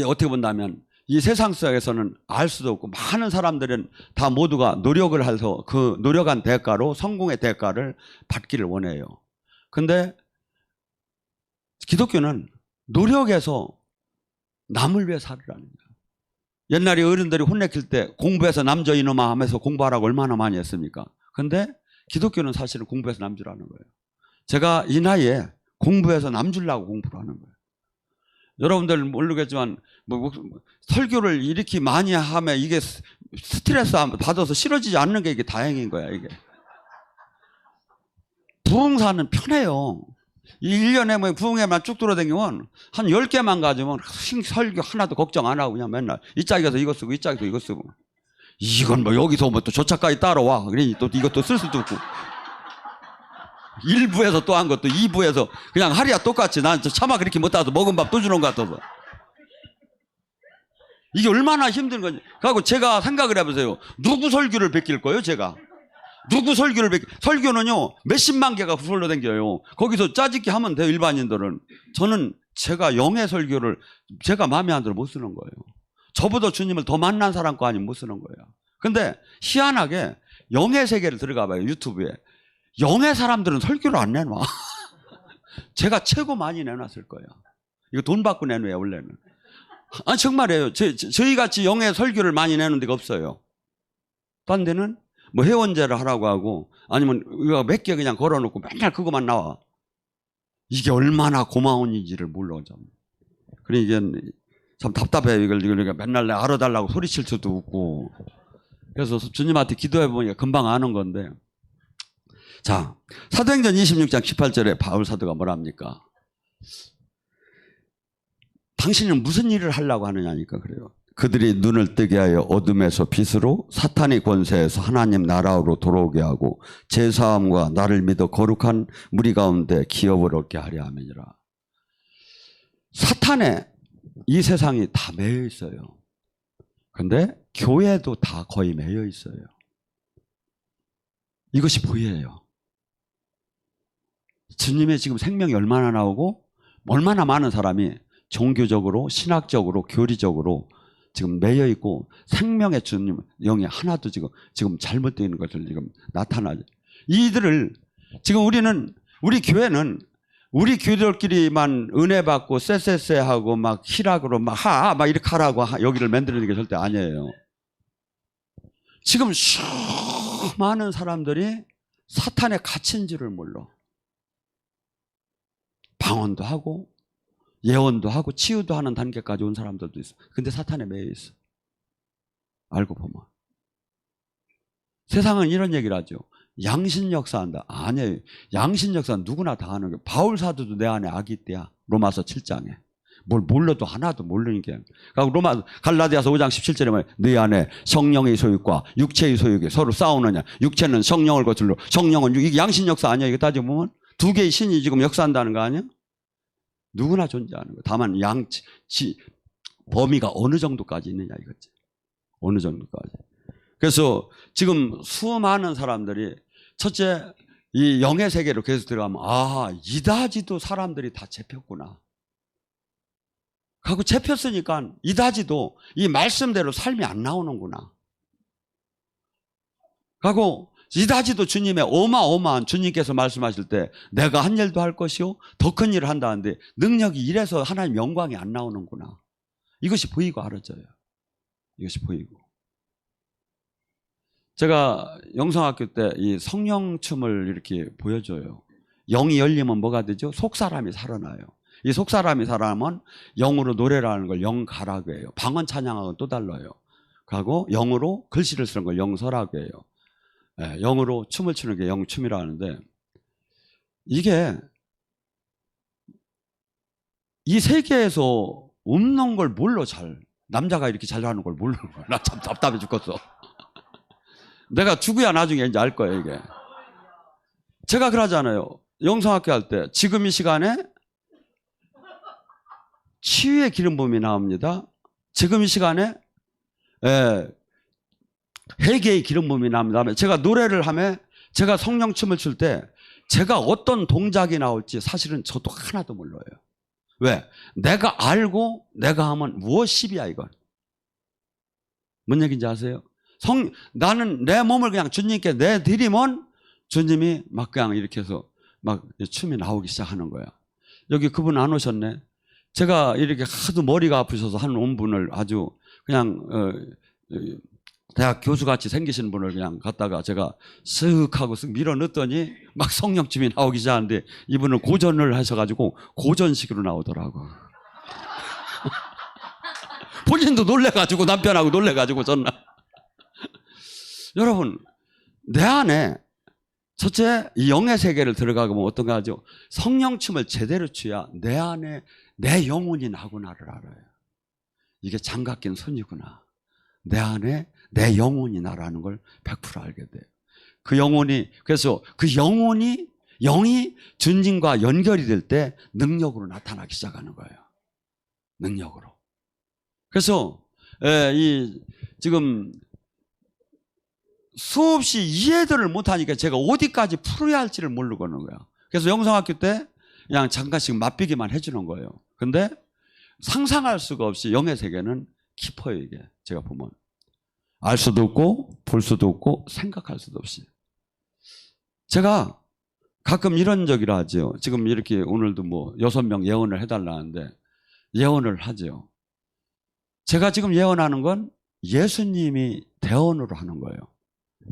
어떻게 본다면 이 세상 속에서는 알 수도 없고 많은 사람들은 다 모두가 노력을 해서 그 노력한 대가로 성공의 대가를 받기를 원해요. 근데 기독교는 노력해서 남을 위해 살으라는 거예요. 옛날에 어른들이 혼내킬 때 공부해서 남자 이놈아 하면서 공부하라고 얼마나 많이 했습니까? 근데 기독교는 사실은 공부해서 남주라는 거예요. 제가 이 나이에 공부해서 남주려고 공부를 하는 거예요. 여러분들은 모르겠지만 설교를 이렇게 많이 하면 이게 스트레스 받아서 싫어지지 않는 게 이게 다행인 거야. 이게 부흥사는 편해요. 이 1년에 뭐 부흥회만 쭉 돌아다니면 한 10개만 가지면 설교 하나도 걱정 안 하고 그냥 맨날 이 짝에서 이거 쓰고 이 짝에서 이거 쓰고 이건 뭐 여기서 뭐 또 저 짝까지 따라와. 그러니 또 이것도 쓸 수도 없고 1부에서 또 한 것도 2부에서 그냥 하리야 똑같이 난 차마 그렇게 못하서 먹은 밥 또 주는 것 같아서 이게 얼마나 힘든 건지. 그리고 제가 생각을 해보세요. 누구 설교를 베낄 거예요 제가? 누구 설교를 설교는요 몇십만 개가 훌러 댕겨요. 거기서 짜집기 하면 돼요 일반인들은. 저는 제가 영의 설교를 제가 마음에 안 들어 못 쓰는 거예요. 저보다 주님을 더 만난 사람 거 아니면 못 쓰는 거예요. 근데 희한하게 영의 세계를 들어가 봐요 유튜브에. 영의 사람들은 설교를 안 내놔. 제가 최고 많이 내놨을 거예요. 이거 돈 받고 내놔요 원래는. 아니 정말이에요. 저희 같이 영의 설교를 많이 내는 데가 없어요. 딴 데는 뭐 회원제를 하라고 하고 아니면 이거 몇 개 그냥 걸어놓고 맨날 그거만 나와. 이게 얼마나 고마운 일인지를 몰라. 그래 이게 참 답답해요. 이걸 맨날 알아달라고 소리칠 수도 없고. 그래서 주님한테 기도해 보니까 금방 아는 건데. 자, 사도행전 26장 18절에 바울 사도가 뭐랍니까? 당신은 무슨 일을 하려고 하느냐니까 그래요. 그들이 눈을 뜨게 하여 어둠에서 빛으로 사탄의 권세에서 하나님 나라로 돌아오게 하고 제사함과 나를 믿어 거룩한 무리 가운데 기업을 얻게 하려 함이니라. 사탄에 이 세상이 다 매여 있어요. 근데 교회도 다 거의 매여 있어요. 이것이 보여요. 주님의 지금 생명이 얼마나 나오고 얼마나 많은 사람이 종교적으로 신학적으로 교리적으로 지금 매여 있고 생명의 주님 영이 하나도 지금 잘못되는 것을 지금 나타나죠. 이들을 지금 우리 교회는 우리 교회들끼리만 은혜 받고 쎄쎄쎄 하고 막 희락으로 막 이렇게 하라고 여기를 만드는 게 절대 아니에요. 지금 수많은 사람들이 사탄에 갇힌 줄을 몰라. 방언도 하고 예언도 하고 치유도 하는 단계까지 온 사람들도 있어. 근데 사탄에 매여 있어. 알고 보면. 세상은 이런 얘기를 하죠. 양신 역사한다. 아니에요. 양신 역사는 누구나 다 하는 거예요. 바울 사도도 내 안에 악이 있대야. 로마서 7장에. 뭘 몰라도 하나도 모르는 게. 그러니까 갈라디아서 5장 17절에 말해. 네 안에 성령의 소유과 육체의 소유가 서로 싸우느냐. 육체는 성령을 거슬러 성령은 이게 양신 역사 아니야. 이거 따져보면 두 개의 신이 지금 역사한다는 거 아니야? 누구나 존재하는 거예요. 다만 범위가 어느 정도까지 있느냐 이거지. 어느 정도까지. 그래서 지금 수많은 사람들이 첫째 이 영의 세계로 계속 들어가면 이다지도 사람들이 다 잡혔구나. 하고 잡혔으니까 이다지도 이 말씀대로 삶이 안 나오는구나. 하고 이다지도 주님의 어마어마한 주님께서 말씀하실 때 내가 한 일도 할 것이요 더 큰 일을 한다는데 능력이 이래서 하나님 영광이 안 나오는구나. 이것이 보이고 알아져요. 이것이 보이고. 제가 영성학교 때 이 성령춤을 이렇게 보여줘요. 영이 열리면 뭐가 되죠? 속사람이 살아나요. 이 속사람이 살아나면 영으로 노래를 하는 걸 영가라고 해요. 방언 찬양하고는 또 달라요. 하고 영으로 글씨를 쓰는 걸 영서라고 해요. 영으로 춤을 추는 게 영춤이라 하는데 이게 이 세계에서 없는 걸 몰라 잘. 남자가 이렇게 잘하는 걸 모르는 거야. 나 참 답답해 죽겠어. 내가 죽어야 나중에 이제 알 거야 이게. 제가 그러잖아요. 영성학교 할 때 지금 이 시간에 치유의 기름 부음이 나옵니다. 지금 이 시간에 회개의 기름 부음이 나옵니다. 제가 노래를 하면 제가 성령춤을 출 때 제가 어떤 동작이 나올지 사실은 저도 하나도 몰라요. 왜? 내가 알고 내가 하면 무엇이야 이건. 뭔 얘기인지 아세요? 나는 내 몸을 그냥 주님께 내드리면 주님이 막 그냥 이렇게 해서 막 춤이 나오기 시작하는 거야. 여기 그분 안 오셨네. 제가 이렇게 하도 머리가 아프셔서 온 분을 아주 그냥 대학 교수같이 생기신 분을 그냥 갖다가 제가 쓱 하고 쓱 밀어 넣었더니 막 성령춤이 나오기 시작하는데 이분은 고전을 하셔가지고 고전식으로 나오더라고. 본인도 놀래가지고 남편하고 놀래가지고 전날. 여러분 내 안에 첫째, 이 영의 세계를 들어가게 보면 어떤가 하죠? 성령침을 제대로 취해야 내 안에 내 영혼이 나구나를 알아요. 이게 장갑 낀 손이구나. 내 안에 내 영혼이 나라는 걸 100% 알게 돼요. 그 영혼이, 그래서 그 영혼이, 영이 주님과 연결이 될 때 능력으로 나타나기 시작하는 거예요. 능력으로. 그래서, 지금 수없이 이해들을 못하니까 제가 어디까지 풀어야 할지를 모르겠는 거야. 그래서 영성학교 때 그냥 잠깐씩 맛비기만 해주는 거예요. 근데 상상할 수가 없이 영의 세계는 깊어요, 이게. 제가 보면. 알 수도 없고, 볼 수도 없고, 생각할 수도 없이. 제가 가끔 이런 적이라 하죠. 지금 이렇게 오늘도 뭐 6명 예언을 해달라는데 예언을 하죠. 제가 지금 예언하는 건 예수님이 대언으로 하는 거예요.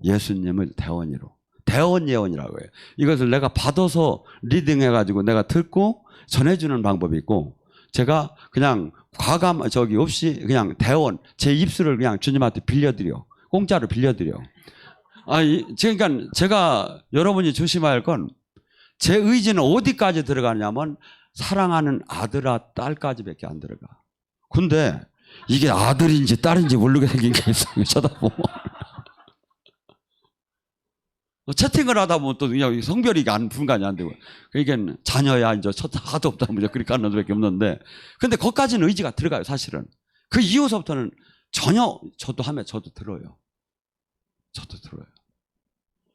예수님을 대언으로. 대언 예언이라고 해요. 이것을 내가 받아서 리딩해가지고 내가 듣고 전해주는 방법이 있고, 제가 그냥 과감, 없이 그냥 대언, 제 입술을 그냥 주님한테 빌려드려. 공짜로 빌려드려. 그러니까 제가 여러분이 조심해야 할 건 제 의지는 어디까지 들어가냐면 사랑하는 아들아, 딸까지밖에 안 들어가. 근데 이게 아들인지 딸인지 모르게 생긴 게 있어요. 쳐다보면. 채팅을 하다 보면 또 그냥 성별이 분간이 안 되고. 이게 자녀야, 이제 하도 없다, 뭐 그렇게 하는 수밖에 없는데. 근데 거기까지는 의지가 들어가요, 사실은. 그 이후서부터는 전혀 저도 하면 저도 들어요. 저도 들어요.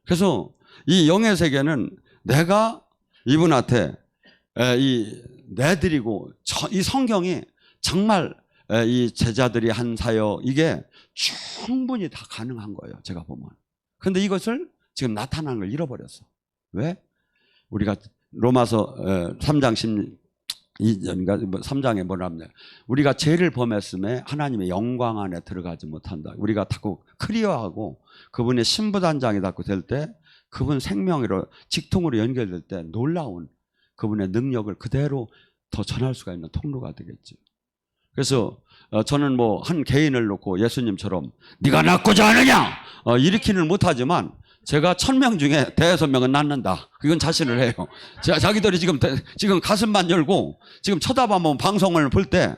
그래서 이 영의 세계는 내가 이분한테 내드리고, 이 성경이 정말 이 제자들이 한 사역, 이게 충분히 다 가능한 거예요, 제가 보면. 근데 이것을 지금 나타나는 걸 잃어버렸어. 왜? 우리가 로마서 3장 3장에 뭐라면, 우리가 죄를 범했음에 하나님의 영광 안에 들어가지 못한다. 우리가 자꾸 클리어하고 그분의 신부단장이 자꾸 될 때, 그분 생명으로 직통으로 연결될 때 놀라운 그분의 능력을 그대로 더 전할 수가 있는 통로가 되겠죠. 그래서 저는 뭐 한 개인을 놓고 예수님처럼 네가 낫고자 하느냐 일으키는 못하지만, 제가 1000명 중에 5명은 낫는다. 이건 자신을 해요. 자기들이 지금 가슴만 열고 지금 쳐다보면 방송을 볼 때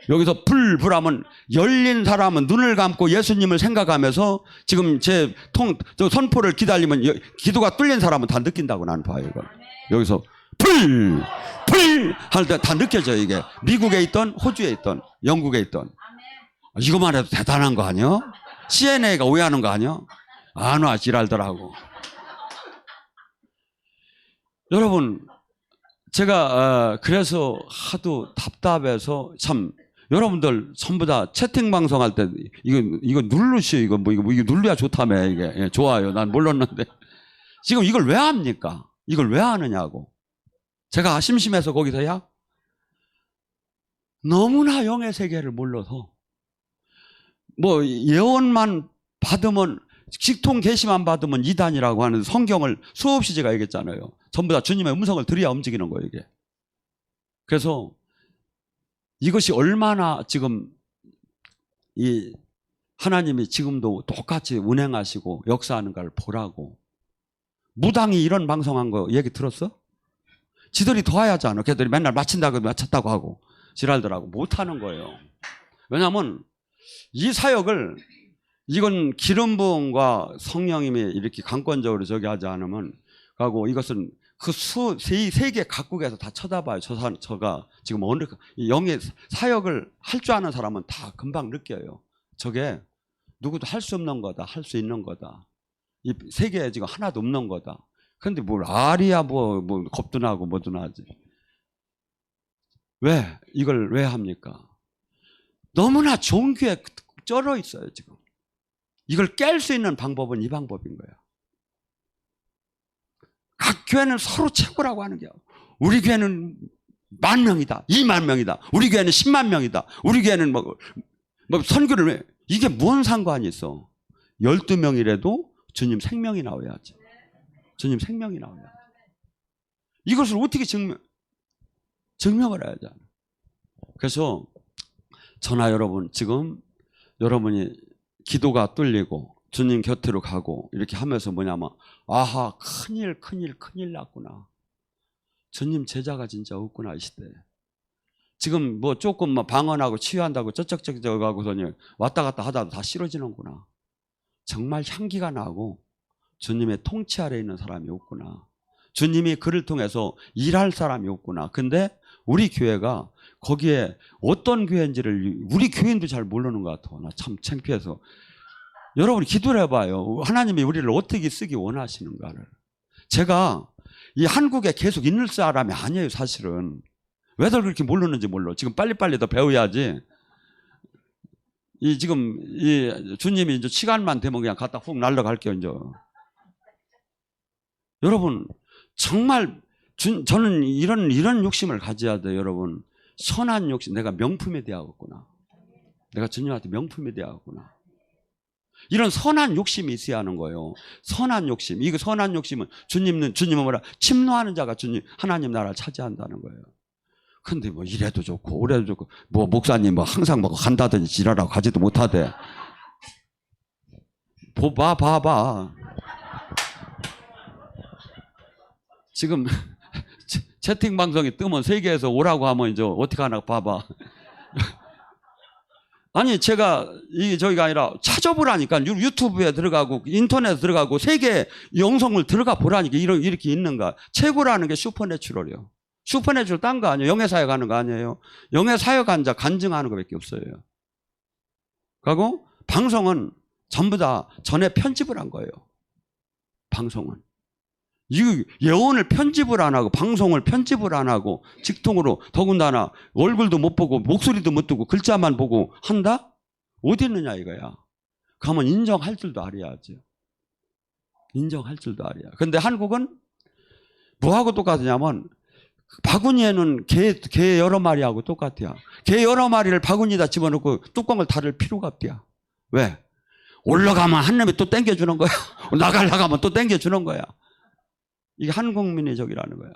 여기서 불하면 열린 사람은 눈을 감고 예수님을 생각하면서 지금 제 선포를 기다리면 기도가 뚫린 사람은 다 느낀다고 나는 봐요, 이걸. 여기서 불 할 때 다 느껴져요, 이게. 미국에 있던, 호주에 있던, 영국에 있던. 이것만 해도 대단한 거 아니야? CNA가 오해하는 거 아니야? 안 와, 지랄더라고. 여러분, 제가 그래서 하도 답답해서 참, 여러분들 전부 다 채팅 방송할 때 이거 누르시오. 이거 눌러야 좋다며. 이게 좋아요. 난 몰랐는데 지금 이걸 왜 합니까? 이걸 왜 하느냐고. 제가 심심해서 거기서야 너무나 영의 세계를 몰라서, 뭐 예언만 받으면, 직통 계시만 받으면 이단이라고 하는 성경을 수없이 제가 얘기했잖아요. 전부 다 주님의 음성을 들어야 움직이는 거예요, 이게. 그래서 이것이 얼마나 지금 이 하나님이 지금도 똑같이 운행하시고 역사하는가를 보라고. 무당이 이런 방송한 거 얘기 들었어? 지들이 도와야지 않아. 걔들이 맨날 마쳤다고 하고 지랄들하고 못하는 거예요. 왜냐하면 이 사역을, 이건 기름 부음과 성령님이 이렇게 강권적으로 하지 않으면 가고, 이것은 그 세계 각국에서 다 쳐다봐요. 저가 지금 영의 사역을 할 줄 아는 사람은 다 금방 느껴요. 저게 누구도 할 수 없는 거다, 할 수 있는 거다. 이 세계에 지금 하나도 없는 거다. 근데 뭘 알이야, 뭐 겁도 나고 뭐도 나지. 왜? 이걸 왜 합니까? 너무나 종교에 쩔어 있어요, 지금. 이걸 깰 수 있는 방법은 이 방법인 거예요. 각 교회는 서로 최고라고 하는 거예요. 우리 교회는 10,000명이다, 20,000명이다, 우리 교회는 10만 명이다, 우리 교회는 뭐 선교를 왜, 이게 뭔 상관이 있어? 12명이라도 주님 생명이 나와야지. 주님 생명이 나와야지. 이것을 어떻게 증명을 해야지. 그래서 저나 여러분, 지금 여러분이 기도가 뚫리고 주님 곁으로 가고 이렇게 하면서 뭐냐면 아하 큰일 났구나. 주님 제자가 진짜 없구나 이 시대에. 지금 뭐 조금 뭐 방언하고 치유한다고 저쪽저쪽 가고서니 왔다 갔다 하다도 다 싫어지는구나. 정말 향기가 나고 주님의 통치 아래에 있는 사람이 없구나. 주님이 그를 통해서 일할 사람이 없구나. 근데 우리 교회가 거기에 어떤 교회인지를 우리 교인도 잘 모르는 것 같아. 나 참 창피해서. 여러분이 기도를 해봐요. 하나님이 우리를 어떻게 쓰기 원하시는가를. 제가 이 한국에 계속 있는 사람이 아니에요 사실은. 왜들 그렇게 모르는지 몰라. 지금 빨리빨리 더 배워야지. 지금 주님이 이제 시간만 되면 그냥 갖다 훅 날라갈게요 이제. 여러분 정말 저는 이런 욕심을 가져야 돼요 여러분. 선한 욕심. 내가 명품에 대하였구나. 내가 주님한테 명품에 대하였구나. 이런 선한 욕심이 있어야 하는 거예요. 선한 욕심. 이거 선한 욕심은 주님은 뭐라? 침노하는 자가 하나님 나라를 차지한다는 거예요. 근데 뭐 이래도 좋고 오래도 좋고 뭐 목사님 뭐 항상 뭐 간다더니 지랄하고 가지도 못하대. 봐봐. 지금 채팅 방송이 뜨면 세계에서 오라고 하면 이제 어떻게 하나 봐봐. 아니 제가 저희가 아니라 찾아보라니까. 유튜브에 들어가고 인터넷에 들어가고 세계 영성을 들어가 보라니까. 이렇게 있는가. 최고라는 게 슈퍼내추럴이에요. 슈퍼내추럴 딴 거 아니에요. 영의 사역 하는 거 아니에요. 영의 사역한 자 간증하는 것밖에 없어요. 그리고 방송은 전부 다 전에 편집을 한 거예요. 방송은. 이 예언을 편집을 안 하고 방송을 편집을 안 하고 직통으로 더군다나 얼굴도 못 보고 목소리도 못 듣고 글자만 보고 한다? 어디 있느냐 이거야. 가면 인정할 줄도 알아야죠. 인정할 줄도 알아야. 근데 한국은 뭐하고 똑같으냐면 바구니에는 개 여러 마리하고 똑같아요. 개 여러 마리를 바구니에다 집어넣고 뚜껑을 닫을 필요가 없대요. 왜? 올라가면 한 놈이 또 땡겨주는 거야. 나가면 또 땡겨주는 거야. 이게 한국민의 적이라는 거야.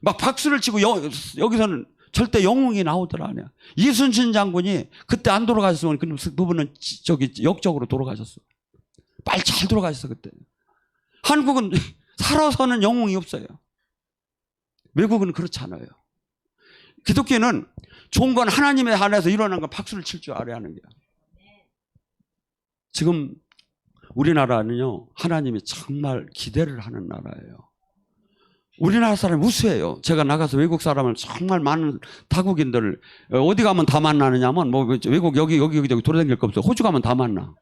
막 박수를 치고 여기서는 절대 영웅이 나오더라. 이순신 장군이 그때 안 돌아가셨으면 그분은 저기 역적으로 돌아가셨어. 빨리 잘 돌아가셨어 그때. 한국은 살아서는 영웅이 없어요. 외국은 그렇지 않아요. 기독교는 좋은 건 하나님의 안에서 일어난 건 박수를 칠 줄 알아야 하는 거야. 지금 우리나라는요 하나님이 정말 기대를 하는 나라예요. 우리나라 사람이 우수해요. 제가 나가서 외국 사람을 정말 많은 타국인들을 어디 가면 다 만나느냐면 뭐 외국 여기 돌아다닐 거 없어. 호주 가면 다 만나.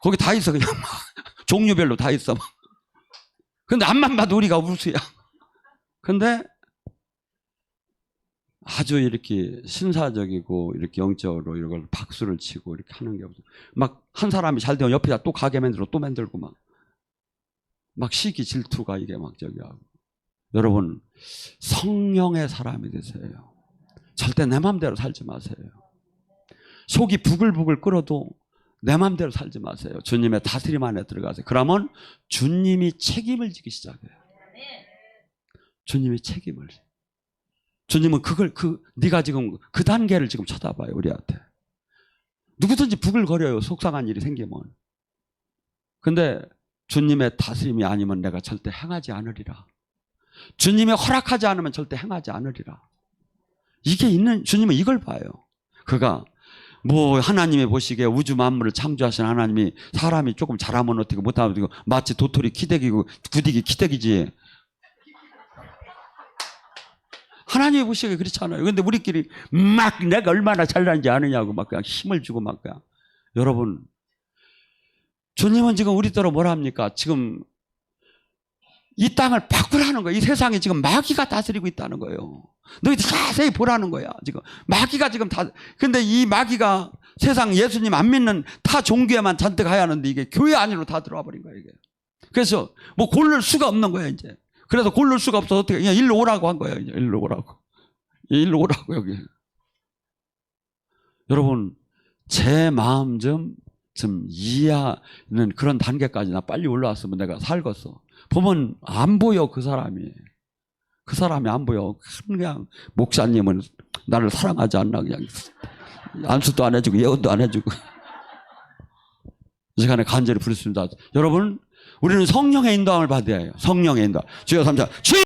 거기 다 있어 그냥 막 종류별로 다 있어. 근데 앞만 봐도 우리가 우수야. 근데 아주 이렇게 신사적이고 이렇게 영적으로 이걸 박수를 치고 이렇게 하는 게 없어요. 막 한 사람이 잘 되면 옆에다 또 가게 만들고 또 만들고 막 시기 질투가 이게 막 저기 하고. 여러분 성령의 사람이 되세요. 절대 내 맘대로 살지 마세요. 속이 부글부글 끓어도 내 맘대로 살지 마세요. 주님의 다스림 안에 들어가세요. 그러면 주님이 책임을 지기 시작해요. 주님이 책임을. 주님은 네가 지금 그 단계를 지금 쳐다봐요 우리한테. 누구든지 부글거려요 속상한 일이 생기면. 근데 주님의 다스림이 아니면 내가 절대 행하지 않으리라. 주님이 허락하지 않으면 절대 행하지 않으리라. 이게 있는 주님은 이걸 봐요. 그가 뭐 하나님이 보시기에 우주 만물을 창조하신 하나님이 사람이 조금 잘하면 어떻게 못하면 어떻게 마치 도토리 키대기고 구디기 키대기지. 하나님이 보시기에 그렇잖아요. 근데 우리끼리 막 내가 얼마나 잘나는지 아느냐고 막 그냥 힘을 주고 막 그냥. 여러분 주님은 지금 우리 때로 뭐라 합니까? 지금 이 땅을 바꾸라는 거예요. 이 세상에 지금 마귀가 다스리고 있다는 거예요. 너희들 자세히 보라는 거야. 지금 마귀가 지금 다. 근데 이 마귀가 세상 예수님 안 믿는 타 종교에만 잔뜩 하야 하는데 이게 교회 안으로 다 들어와 버린 거예요. 이게. 그래서 뭐 고를 수가 없는 거야 이제. 그래서 고를 수가 없어서 어떻게 그냥 일로 오라고 한 거예요. 이제 일로 오라고. 일로 오라고 여기. 여러분 제 마음 좀 이해하는 그런 단계까지 나 빨리 올라왔으면 내가 살겠어. 보면 안 보여 그 사람이. 그 사람이 안 보여. 그냥 목사님은 나를 사랑하지 않나 그냥 안수도 안 해주고 예언도 안 해주고. 이 시간에 간절히 부르습니다. 여러분, 우리는 성령의 인도함을 받아야 해요. 성령의 인도함. 주여 삼자. 주여!